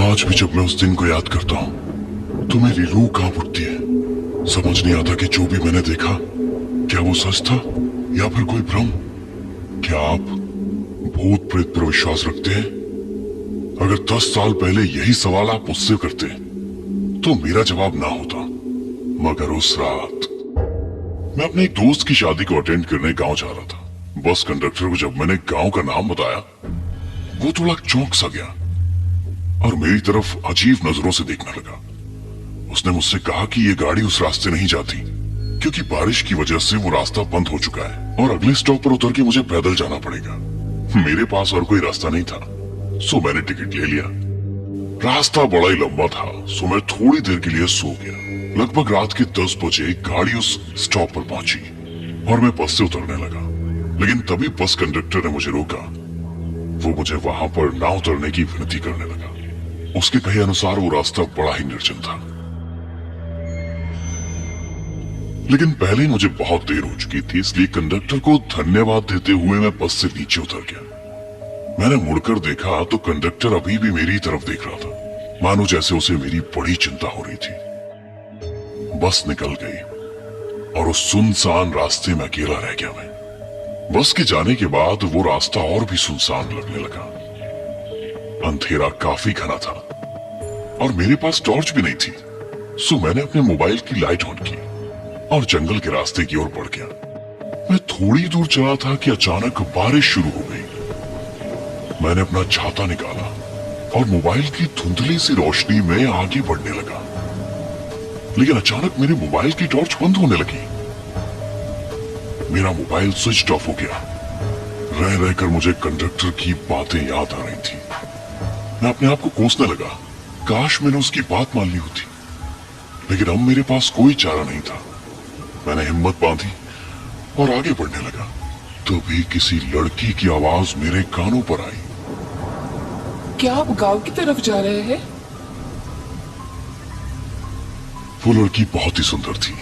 आज भी जब मैं उस दिन को याद करता हूँ तो मेरी रूह कांप उठती है। समझ नहीं आता कि जो भी मैंने देखा क्या वो सच था या फिर कोई भ्रम। क्या आप भूत प्रेत पर विश्वास रखते हैं? अगर 10 साल पहले यही सवाल आप मुझसे करते तो मेरा जवाब ना होता। मगर उस रात मैं अपने एक दोस्त की शादी को अटेंड करने गांव जा रहा था। बस कंडक्टर को जब मैंने गांव का नाम बताया वो थोड़ा चौंक सा गया और मेरी तरफ अजीब नजरों से देखने लगा। उसने मुझसे कहा कि ये गाड़ी उस रास्ते नहीं जाती क्योंकि बारिश की वजह से वो रास्ता बंद हो चुका है और अगले स्टॉप पर उतर के मुझे पैदल जाना पड़ेगा। मेरे पास और कोई रास्ता नहीं था, सो मैंने टिकट ले लिया। रास्ता बड़ा ही लंबा था, सो मैं थोड़ी देर के लिए सो गया। लगभग रात के 10 बजे गाड़ी उस स्टॉप पर पहुंची और मैं बस से उतरने लगा, लेकिन तभी बस कंडक्टर ने मुझे रोका। वो मुझे वहां पर ना उतरने की विनती करने लगा। उसके कहे अनुसार वो रास्ता बड़ा ही निर्जन था, लेकिन पहले ही मुझे बहुत देर हो चुकी थी, इसलिए कंडक्टर को धन्यवाद देते हुए मैं बस से नीचे उतर गया। मैंने मुड़कर देखा तो कंडक्टर अभी भी मेरी तरफ देख रहा था, मानो जैसे उसे मेरी बड़ी चिंता हो रही थी। बस निकल गई और उस सुनसान रास्ते में अकेला रह गया मैं। बस के जाने के बाद वो रास्ता और भी सुनसान लगने लगा। अंधेरा काफी घना था और मेरे पास टॉर्च भी नहीं थी, सो मैंने अपने मोबाइल की लाइट ऑन की और जंगल के रास्ते की ओर बढ़ गया। मैं थोड़ी दूर चला था कि अचानक बारिश शुरू हो गई। मैंने अपना छाता निकाला और मोबाइल की धुंधली सी रोशनी में आगे बढ़ने लगा, लेकिन अचानक मेरे मोबाइल की टॉर्च बंद होने लगी। मेरा मोबाइल स्विच ऑफ हो गया। रह रहकर मुझे कंडक्टर की बातें याद आ रही थी। मैं अपने आप को कोसने लगा, काश मैंने उसकी बात मान ली होती, लेकिन अब मेरे पास कोई चारा नहीं था। मैंने हिम्मत बांधी और आगे बढ़ने लगा। तभी किसी लड़की की आवाज मेरे कानों पर आई। क्या आप गांव की तरफ जा रहे हैं? वो लड़की बहुत ही सुंदर थी।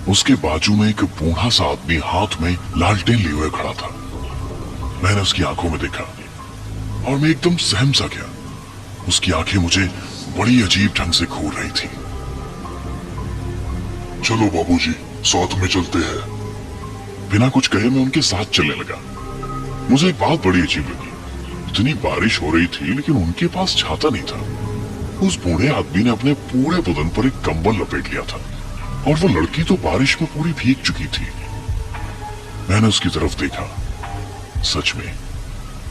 उसके बाजू में एक बूढ़ा सा आदमी हाथ में लालटेन लिए हुए खड़ा था। मैंने उसकी आंखों में देखा और मैं एकदम सहम सा गया। उसकी आंखें मुझे बड़ी अजीब ढंग से घूर रही थी। चलो बाबूजी, साथ में चलते हैं। बिना कुछ कहे मैं उनके साथ चलने लगा। मुझे एक बात बड़ी अजीब लगी। इतनी बारिश हो रही थी लेकिन उनके पास छाता नहीं था। उस बूढ़े आदमी ने अपने पूरे बदन पर एक कंबल लपेट लिया था और वो लड़की तो बारिश में पूरी भीग चुकी थी। मैंने उसकी तरफ देखा। सच में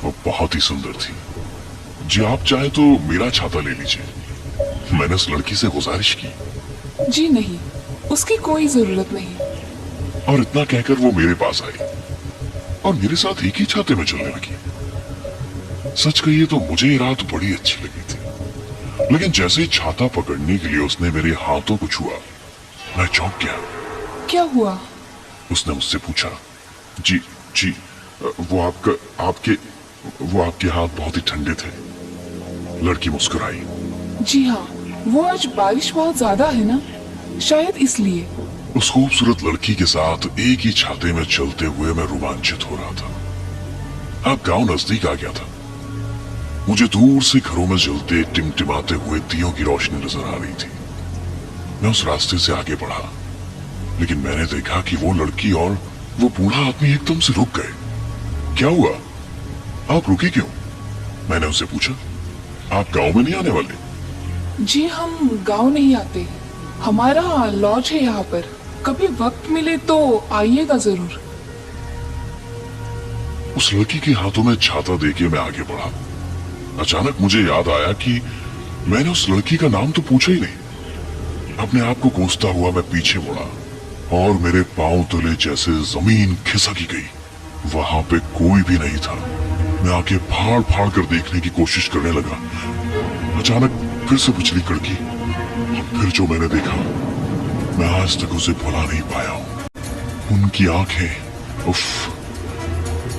वो बहुत ही सुंदर थी। जी आप चाहे तो मेरा छाता ले लीजिए। मैंने उस लड़की से गुजारिश की। जी नहीं, उसकी कोई जरूरत नहीं। और इतना कहकर वो मेरे पास आई और मेरे साथ एक ही छाते में चलने लगी। सच कहिए तो मुझे ये रात बड़ी अच्छी लगी थी, लेकिन जैसे ही छाता पकड़ने के लिए उसने मेरे हाथों को छुआ, मैं चौंक गया। क्या हुआ? उसने मुझसे पूछा। जी जी, वो आपके हाथ बहुत ही ठंडे थे। लड़की मुस्कुराई। जी हाँ, वो आज बारिश बहुत ज्यादा है ना, शायद इसलिए। उस खूबसूरत लड़की के साथ एक ही छाते में चलते हुए मैं रोमांचित हो रहा था। अब गांव नजदीक आ गया था। मुझे दूर से घरों में जलते टिमटिमाते हुए दियों की रोशनी नजर आ रही थी। मैं उस रास्ते से आगे बढ़ा, लेकिन मैंने देखा कि वो लड़की और वो बूढ़ा आदमी एकदम से रुक गए। क्या हुआ? आप रुके क्यों? मैंने उनसे पूछा। आप गांव में नहीं आने वाले? जी हम गांव नहीं आते, हमारा लॉज है यहाँ पर। कभी वक्त मिले तो आइएगा जरूर। उस लड़की के हाथों में छाता देके मैं आगे बढ़ा। अचानक मुझे याद आया कि मैंने उस लड़की का नाम तो पूछा ही नहीं। अपने आप को कोसता हुआ मैं पीछे मुड़ा और मेरे पांव तले जैसे जमीन खिसकी गई। वहां पे कोई भी नहीं था। मैं आंखें फाड़ फाड़ कर देखने की कोशिश करने लगा। अचानक फिर से बिजली कड़की और फिर जो मैंने देखा, मैं आज तक उसे भुला नहीं पाया हूं। उनकी आंखें, उफ,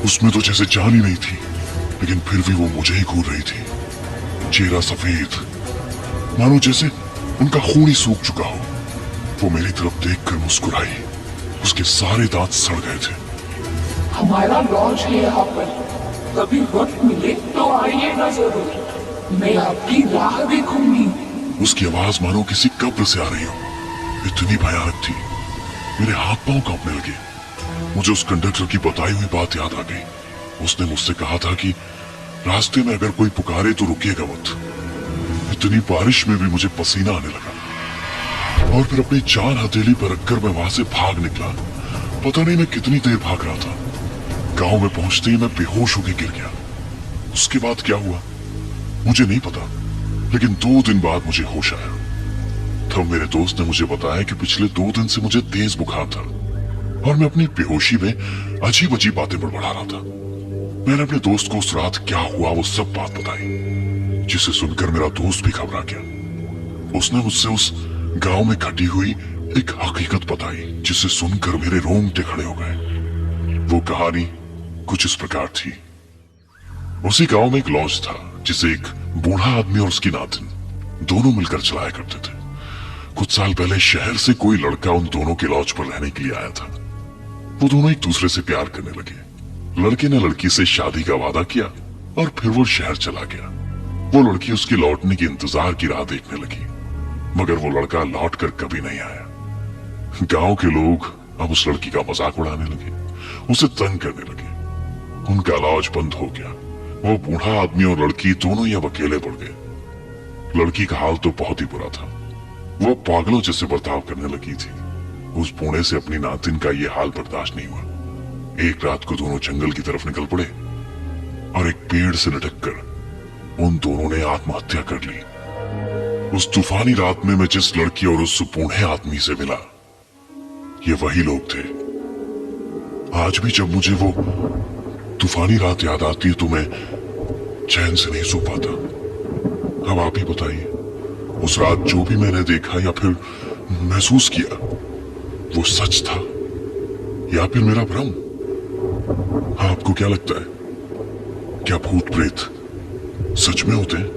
उसमें तो जैसे जान ही नहीं थी, लेकिन फिर भी वो मुझे ही घूर रही थी। चेहरा सफेद, मानो जैसे उनका खून ही सूख चुका हो। वो मेरी तरफ देखकर मुस्कुराई। उसके सारे दांत सड़ गए थे। हमारा लॉज है यहाँ पर, कभी वक्त मिले तो आइएगा जरूर, मैं आपकी राह देखूंगी। उसकी आवाज मानो किसी कब्र से आ रही हो, इतनी भयानक थी। मेरे हाथ पांव कांपने लगे। मुझे उस कंडक्टर की बताई हुई बात याद आ गई। उसने मुझसे कहा था कि रास्ते में अगर कोई पुकारे तो रुकिएगा मत। इतनी बारिश में भी मुझे पसीना आने लगा और फिर अपनी जान हथेली पर रखकर मैं वहां से भाग निकला। पता नहीं मैं कितनी देर भाग रहा था। गांव में पहुंचते ही मैं बेहोश होकर गिर गया। उसके बाद क्या हुआ मुझे नहीं पता, लेकिन 2 दिन बाद मुझे होश आया। तब मेरे दोस्त ने मुझे बताया कि पिछले 2 दिन से मुझे तेज बुखार था और मैं अपनी बेहोशी में अजीब अजीब बातें बड़बड़ा रहा था। मैंने अपने दोस्त को उस रात क्या हुआ वो सब बात बताई, जिसे सुनकर मेरा दोस्त भी घबरा गया। उसने मुझसे उस गांव में घटी हुई एक हकीकत बताई, जिसे सुनकर मेरे रोंगटे खड़े हो गए। वो कहानी कुछ इस प्रकार थी। उसी गांव में एक लॉज था, जिसे एक बूढ़ा आदमी और उसकी नातिन दोनों मिलकर चलाया करते थे। कुछ साल पहले शहर से कोई लड़का उन दोनों के लॉज पर रहने के लिए आया था। वो दोनों एक दूसरे से प्यार करने लगे। लड़के ने लड़की से शादी का वादा किया और फिर वो शहर चला गया। वो लड़की उसके लौटने के इंतजार की राह देखने लगी, मगर वो लड़का लौटकर कभी नहीं आया। गांव के लोग अब उस लड़की का मजाक उड़ाने लगे, उसे तंग करने लगे। उनका लॉज बंद हो गया। वो बूढ़ा आदमी और लड़की दोनों ही अब अकेले पड़ गए। लड़की का हाल तो बहुत ही बुरा था। वो पागलों जैसे बर्ताव करने लगी थी। उस बूढ़े से अपनी नातिन का ये हाल बर्दाश्त नहीं हुआ। एक रात को दोनों जंगल की तरफ निकल पड़े और एक पेड़ से लटककर उन दोनों ने आत्महत्या कर ली। उस तूफानी रात में मैं जिस लड़की और उस बूढ़े आदमी से मिला, ये वही लोग थे। आज भी जब मुझे वो तूफानी रात याद आती है तो मैं चैन से नहीं सो पाता। अब आप ही बताइए, उस रात जो भी मैंने देखा या फिर महसूस किया, वो सच था या फिर मेरा भ्रम? आपको क्या लगता है, क्या भूत प्रेत सच में होते हैं?